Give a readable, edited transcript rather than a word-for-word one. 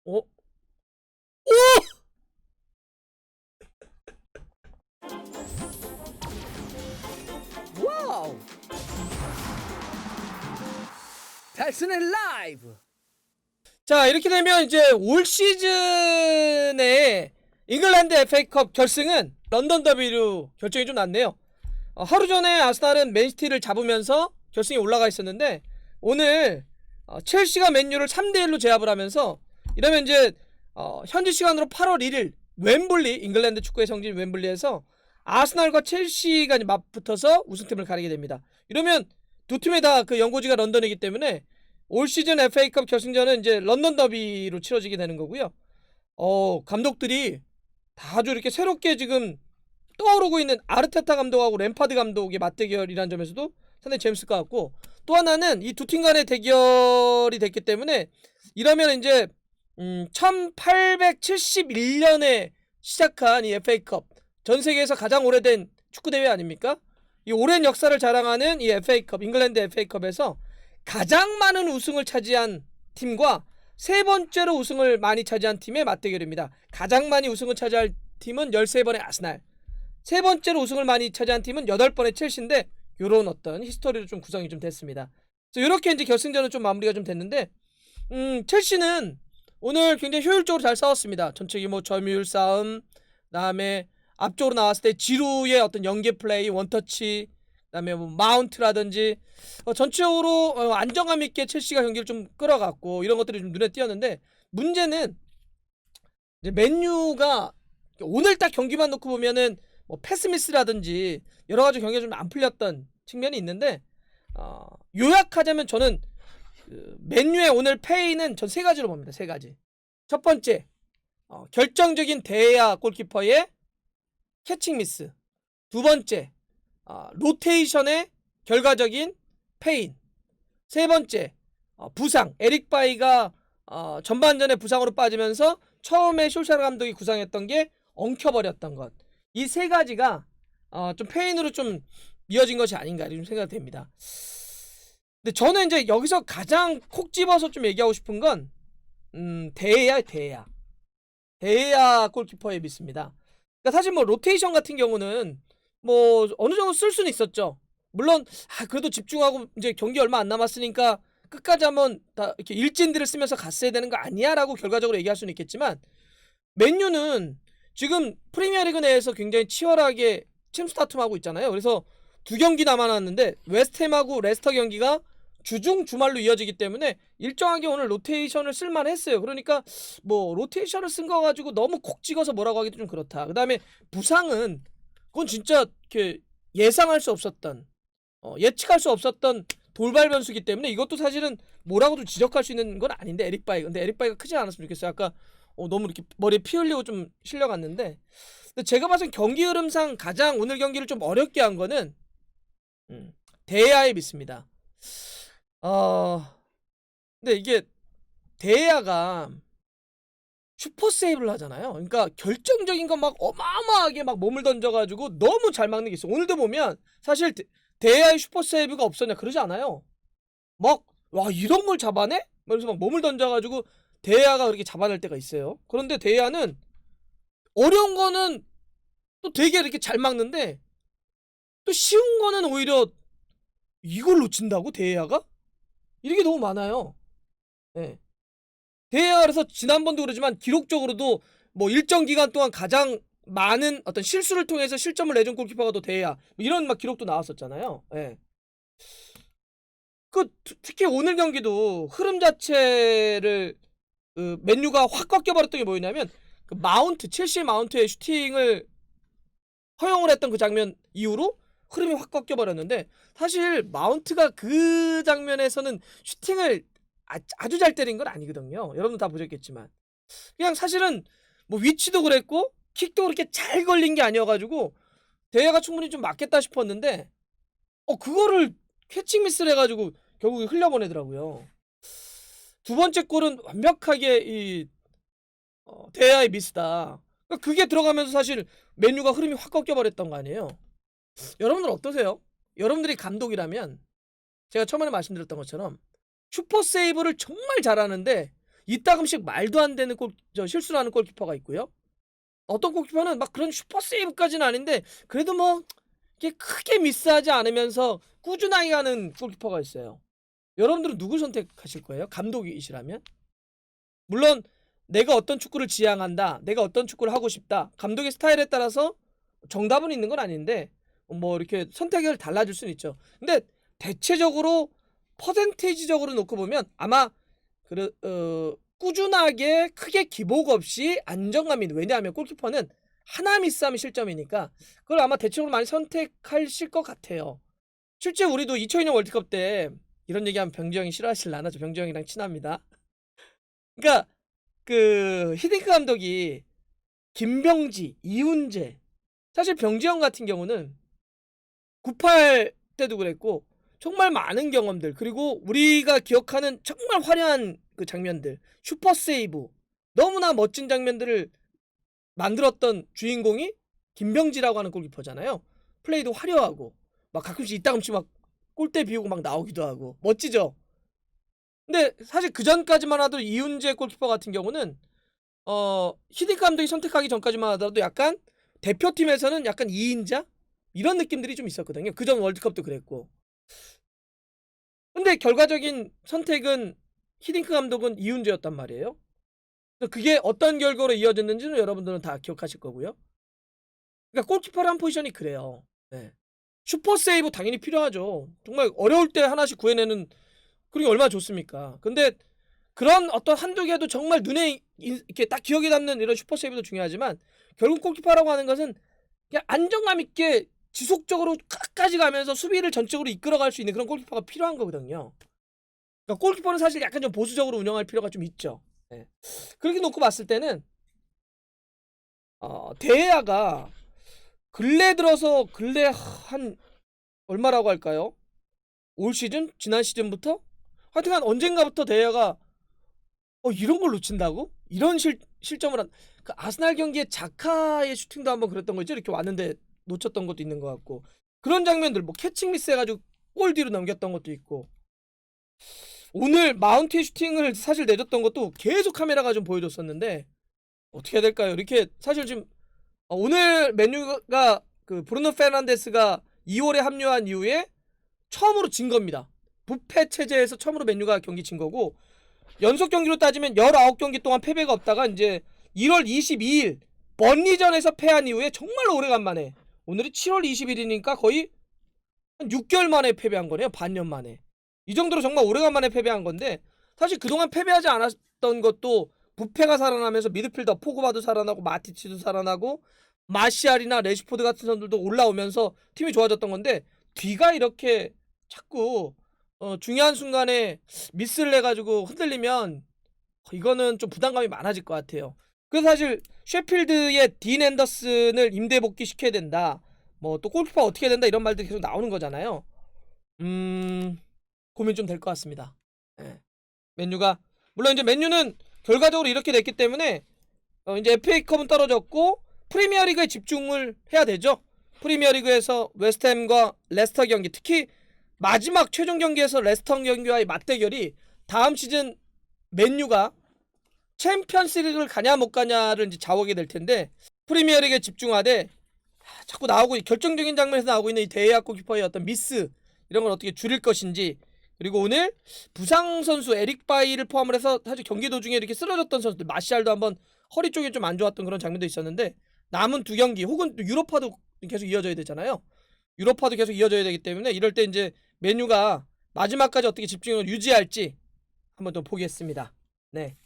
어? 오! 와우! 달순의 라이브! 자, 이렇게 되면 이제 올 시즌에 잉글랜드 FA컵 결승은 런던 더비로 결정이 좀 났네요. 하루 전에 아스날은 맨시티를 잡으면서 결승에 올라가 있었는데 오늘 첼시가 맨유를 3대1로 제압을 하면서 이러면 이제 현지 시간으로 8월 1일 웸블리, 잉글랜드 축구의 성지인 웸블리에서 아스날과 첼시가 맞붙어서 우승팀을 가리게 됩니다. 이러면 두 팀의 다 그 연고지가 런던이기 때문에 올 시즌 FA컵 결승전은 이제 런던 더비로 치러지게 되는 거고요. 감독들이 다 아주 이렇게 새롭게 지금 떠오르고 있는 아르테타 감독하고 램파드 감독의 맞대결이라는 점에서도 상당히 재밌을 것 같고, 또 하나는 이 두 팀 간의 대결이 됐기 때문에 이러면 이제 1871년에 시작한 이 FA컵, 전 세계에서 가장 오래된 축구 대회 아닙니까? 이 오랜 역사를 자랑하는 이 FA컵, 잉글랜드 FA컵에서 가장 많은 우승을 차지한 팀과 세 번째로 우승을 많이 차지한 팀의 맞대결입니다. 가장 많이 우승을 차지할 팀은 13번의 아스날, 세 번째로 우승을 많이 차지한 팀은 8번의 첼시인데, 요런 어떤 히스토리로 좀 구성이 좀 됐습니다. 그래서 요렇게 이제 결승전은 좀 마무리가 좀 됐는데, 첼시는 오늘 굉장히 효율적으로 잘 싸웠습니다. 전체 뭐 점유율 싸움, 그다음에 앞쪽으로 나왔을 때 지루의 어떤 연계 플레이, 원터치, 그다음에 뭐 마운트라든지 전체적으로 안정감 있게 첼시가 경기를 좀 끌어갔고, 이런 것들이 좀 눈에 띄었는데, 문제는 이제 맨유가 오늘 딱 경기만 놓고 보면은 뭐 패스미스라든지 여러 가지 경기가 좀 안 풀렸던 측면이 있는데, 요약하자면 저는 맨유의 오늘 패인은 전 세 가지로 봅니다. 세 가지. 첫 번째, 결정적인 데야 골키퍼의 캐칭 미스. 두 번째, 로테이션의 결과적인 패인. 세 번째, 부상. 에릭 바이가 전반전에 부상으로 빠지면서 처음에 솔샤르 감독이 구상했던 게 엉켜버렸던 것. 이 세 가지가 좀 페인으로 좀 이어진 것이 아닌가 좀 생각됩니다. 근데 저는 이제 여기서 가장 콕 집어서 좀 얘기하고 싶은 건 데야 골키퍼에 믿습니다. 그러니까 사실 뭐 로테이션 같은 경우는 뭐 어느 정도 쓸 수는 있었죠. 물론 그래도 집중하고 이제 경기 얼마 안 남았으니까 끝까지 한번 다 이렇게 일진들을 쓰면서 갔어야 되는 거 아니야라고 결과적으로 얘기할 수는 있겠지만, 맨유는 지금 프리미어리그 내에서 굉장히 치열하게 챔스 다툼하고 있잖아요. 그래서 두 경기 남아났는데 웨스트햄하고 레스터 경기가 주중 주말로 이어지기 때문에 일정하게 오늘 로테이션을 쓸만했어요. 그러니까 뭐 로테이션을 쓴 거 가지고 너무 콕 찍어서 뭐라고 하기도 좀 그렇다. 그 다음에 부상은 그건 진짜 이렇게 예상할 수 없었던, 예측할 수 없었던 돌발 변수기 때문에 이것도 사실은 뭐라고도 지적할 수 있는 건 아닌데, 에릭 바이. 근데 에릭 바이가 크지 않았으면 좋겠어요. 아까 너무 이렇게 머리에 피 흘리고 좀 실려갔는데, 근데 제가 봐선 경기 흐름상 가장 오늘 경기를 좀 어렵게 한 거는 데야에 믿습니다. 근데 이게 데야가 슈퍼 세이브를 하잖아요. 그러니까 결정적인 건 막 어마어마하게 막 몸을 던져가지고 너무 잘 막는 게 있어. 오늘도 보면 사실 데야의 슈퍼 세이브가 없었냐 그러지 않아요. 막 와 이런 걸 잡아내? 그래서 막 몸을 던져가지고 데야가 그렇게 잡아낼 때가 있어요. 그런데 데야는 어려운 거는 또 되게 이렇게 잘 막는데, 또 쉬운 거는 오히려 이걸 놓친다고 데야가? 이런 게 너무 많아요. 네. 데야가 그래서 지난번도 그러지만 기록적으로도 뭐 일정 기간 동안 가장 많은 어떤 실수를 통해서 실점을 내준 골키퍼가 또 데야, 뭐 이런 막 기록도 나왔었잖아요. 예. 특히 오늘 경기도 흐름 자체를 맨유가 확 꺾여버렸던 게 뭐였냐면, 그 마운트, 첼시 마운트의 슈팅을 허용을 했던 그 장면 이후로 흐름이 확 꺾여버렸는데, 사실 마운트가 그 장면에서는 슈팅을 아주 잘 때린 건 아니거든요. 여러분 다 보셨겠지만 그냥 사실은 뭐 위치도 그랬고 킥도 그렇게 잘 걸린 게 아니어가지고 대회가 충분히 좀 맞겠다 싶었는데, 그거를 캐칭 미스를 해가지고 결국에 흘려보내더라고요. 두 번째 골은 완벽하게 이 데야의 미스다. 그러니까 그게 들어가면서 사실 맨유가 흐름이 확 꺾여버렸던 거 아니에요. 여러분들 어떠세요? 여러분들이 감독이라면 제가 처음에 말씀드렸던 것처럼 슈퍼 세이브를 정말 잘하는데 이따금씩 말도 안 되는 실수를 하는 골키퍼가 있고요. 어떤 골키퍼는 막 그런 슈퍼 세이브까지는 아닌데 그래도 뭐 이렇게 크게 미스하지 않으면서 꾸준하게 하는 골키퍼가 있어요. 여러분들은 누굴 선택하실 거예요? 감독이시라면? 물론 내가 어떤 축구를 지향한다, 내가 어떤 축구를 하고 싶다, 감독의 스타일에 따라서 정답은 있는 건 아닌데 뭐 이렇게 선택을 달라질 수는 있죠. 근데 대체적으로 퍼센테이지적으로 놓고 보면 아마 꾸준하게 크게 기복 없이 안정감이 있는, 왜냐하면 골키퍼는 하나 미스하면 실점이니까 그걸 아마 대체적으로 많이 선택하실 것 같아요. 실제 우리도 2002년 월드컵 때 이런 얘기하면 병지형이 싫어하실라나? 저 병지형이랑 친합니다. 그러니까 히딩크 감독이 김병지, 이훈재, 사실 병지형 같은 경우는 98 때도 그랬고 정말 많은 경험들, 그리고 우리가 기억하는 정말 화려한 그 장면들, 슈퍼 세이브, 너무나 멋진 장면들을 만들었던 주인공이 김병지라고 하는 골키퍼잖아요. 플레이도 화려하고 막 가끔씩 이따금씩 막 골대 비우고 막 나오기도 하고 멋지죠. 근데 사실 그 전까지만 하도 이훈재 골키퍼 같은 경우는 히딩크 감독이 선택하기 전까지만 하더라도 약간 대표팀에서는 약간 2인자 이런 느낌들이 좀 있었거든요. 그전 월드컵도 그랬고. 근데 결과적인 선택은 히딩크 감독은 이훈재였단 말이에요. 그게 어떤 결과로 이어졌는지는 여러분들은 다 기억하실 거고요. 그러니까 골키퍼라는 포지션이 그래요. 네. 슈퍼 세이브 당연히 필요하죠. 정말 어려울 때 하나씩 구해내는, 그리고 얼마나 좋습니까. 근데 그런 어떤 한두 개도 정말 눈에 이렇게 딱 기억에 남는 이런 슈퍼 세이브도 중요하지만 결국 골키퍼라고 하는 것은 그냥 안정감 있게 지속적으로 끝까지 가면서 수비를 전적으로 이끌어갈 수 있는 그런 골키퍼가 필요한 거거든요. 그러니까 골키퍼는 사실 약간 좀 보수적으로 운영할 필요가 좀 있죠. 네. 그렇게 놓고 봤을 때는 데야가 근래 들어서 한 얼마라고 할까요? 올 시즌? 지난 시즌부터? 하여튼간 언젠가부터 데야가 이런 걸 놓친다고? 이런 실점을 그 아스날 경기에 자카의 슈팅도 한번 그랬던 거죠. 이렇게 왔는데 놓쳤던 것도 있는 것 같고, 그런 장면들, 뭐 캐칭 미스 해가지고 골 뒤로 넘겼던 것도 있고, 오늘 마운트의 슈팅을 사실 내줬던 것도 계속 카메라가 좀 보여줬었는데 어떻게 해야 될까요? 이렇게 사실 지금 오늘 맨유가 브루노 페르난데스가 2월에 합류한 이후에 처음으로 진 겁니다. 부패 체제에서 처음으로 맨유가 경기 진 거고, 연속 경기로 따지면 19경기 동안 패배가 없다가 이제 1월 22일 번리전에서 패한 이후에 정말 오래간만에, 오늘이 7월 20일이니까 거의 한 6개월 만에 패배한 거네요. 반년 만에. 이 정도로 정말 오래간만에 패배한 건데, 사실 그동안 패배하지 않았던 것도 부패가 살아나면서 미드필더 포그바도 살아나고 마티치도 살아나고 마시알이나 레시포드 같은 선수들도 올라오면서 팀이 좋아졌던 건데, 뒤가 이렇게 자꾸 중요한 순간에 미스를 해가지고 흔들리면 이거는 좀 부담감이 많아질 것 같아요. 그래서 사실 셰필드의 딘 앤더슨을 임대 복귀시켜야 된다, 뭐 또 골키퍼 어떻게 해야 된다, 이런 말들이 계속 나오는 거잖아요. 고민 좀 될 것 같습니다. 네. 맨유가, 물론 이제 맨유는 결과적으로 이렇게 됐기 때문에 이제 FA컵은 떨어졌고 프리미어리그에 집중을 해야 되죠. 프리미어리그에서 웨스트햄과 레스터 경기, 특히 마지막 최종 경기에서 레스터 경기와의 맞대결이 다음 시즌 맨유가 챔피언스리그를 가냐 못 가냐를 이제 좌우하게 될 텐데, 프리미어리그에 집중하되 자꾸 나오고 결정적인 장면에서 나오고 있는 이 데이아 골키퍼의 어떤 미스, 이런 걸 어떻게 줄일 것인지, 그리고 오늘 부상 선수 에릭 바이를 포함을 해서 사실 경기 도중에 이렇게 쓰러졌던 선수들, 마시알도 한번 허리 쪽이 좀 안 좋았던 그런 장면도 있었는데, 남은 두 경기 혹은 유로파도 계속 이어져야 되잖아요. 유로파도 계속 이어져야 되기 때문에 이럴 때 이제 맨유가 마지막까지 어떻게 집중을 유지할지 한번 또 보겠습니다. 네.